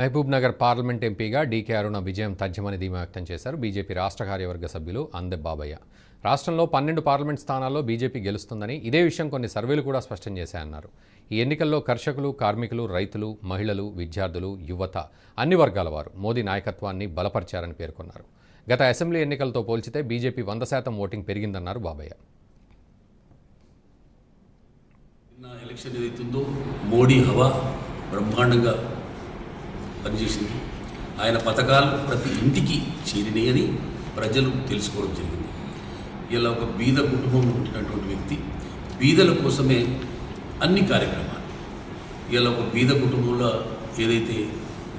Mahabub Nagar parliament ఎంపీగా DK అరుణ విజయం తథ్యమని ధీమా వ్యక్తం చేశారు బీజేపీ రాష్ట్ర కార్యవర్గ సభ్యులు అందె బాబయ్య. రాష్ట్రంలో 12 పార్లమెంట్ స్థానాల్లో బీజేపీ గెలుస్తుందని, ఇదే విషయం కొన్ని సర్వేలు కూడా స్పష్టం చేశాయన్నారు. ఈ ఎన్నికల్లో కర్షకులు, కార్మికులు, రైతులు, మహిళలు, విద్యార్థులు, యువత అన్ని వర్గాల వారు మోదీ నాయకత్వాన్ని బలపరిచారని పేర్కొన్నారు. గత అసెంబ్లీ ఎన్నికలతో పోల్చితే బీజేపీ 100% ఓటింగ్ పెరిగిందన్నారు బాబయ్య. ఎలక్షన్ ఏదైతుందో మోడీ హవా బ్రహ్మాండంగా పనిచేసింది. ఆయన పథకాలు ప్రతి ఇంటికి చేరినాయని ప్రజలు తెలుసుకోవడం జరిగింది. ఇలా ఒక బీద కుటుంబం పుట్టినటువంటి వ్యక్తి బీదల కోసమే అన్ని కార్యక్రమాలు, ఇలా ఒక బీద కుటుంబంలో ఏదైతే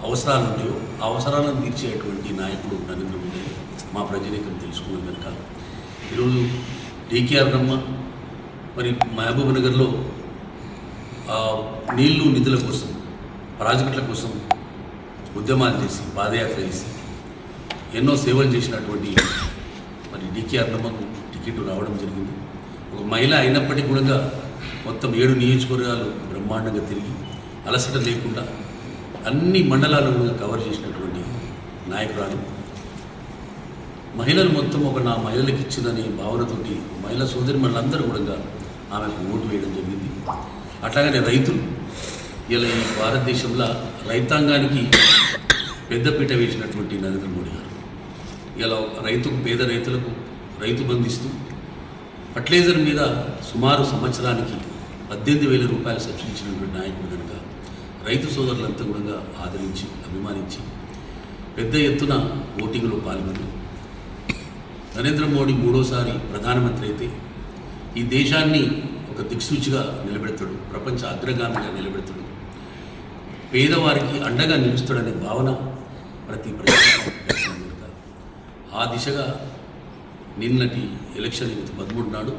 అవసరాలు ఉన్నాయో ఆ అవసరాలను తీర్చేటువంటి నాయకుడు నరేంద్ర మోడీ మా ప్రజానీకం తెలుసుకున్నాం కనుక ఈరోజు డీకే అరుణమ్మ మరి మహబూబ్ నగర్లో నీళ్లు నిధుల కోసం, ప్రాజెక్టుల కోసం ఉద్యమాలు చేసి, పాదయాత్ర చేసి ఎన్నో సేవలు చేసినటువంటి మరి డీకే అరుణమ్మకు టికెట్ రావడం జరిగింది. ఒక మహిళ అయినప్పటికీ కూడా మొత్తం 7 నియోజకవర్గాలు బ్రహ్మాండంగా తిరిగి అలసట లేకుండా అన్ని మండలాలను కవర్ చేసినటువంటి నాయకురాలు. మహిళలు మొత్తం నా మహిళలకు ఇచ్చిందనే భావనతోటి మహిళా సోదరిమణులందరూ కూడా ఆమెకు ఓటు వేయడం జరిగింది. అట్లాగనే రైతులు, ఇలా ఈ భారతదేశంలో రైతాంగానికి పెద్దపీట వేసినటువంటి నరేంద్ర మోడీ గారు ఇలా పేద రైతులకు రైతు బంధిస్తూ ఫర్టిలైజర్ మీద సుమారు సంవత్సరానికి 18,000 రూపాయలు సబ్సిడీ ఇచ్చినటువంటి నాయకుడు కనుక రైతు సోదరులంతా కూడా ఆదరించి, అభిమానించి పెద్ద ఎత్తున ఓటింగ్లో పాల్గొని నరేంద్ర మోడీ 3వసారి ప్రధానమంత్రి అయితే ఈ దేశాన్ని ఒక దిక్సూచిగా నిలబెడతాడు, ప్రపంచ అగ్రగామిగా నిలబెడతాడు, పేదవారికి అండగా నిలుస్తాడనే భావన ప్రతి ప్రజలు ఆ దిశగా నిన్నటి ఎలక్షన్ 13 నాడు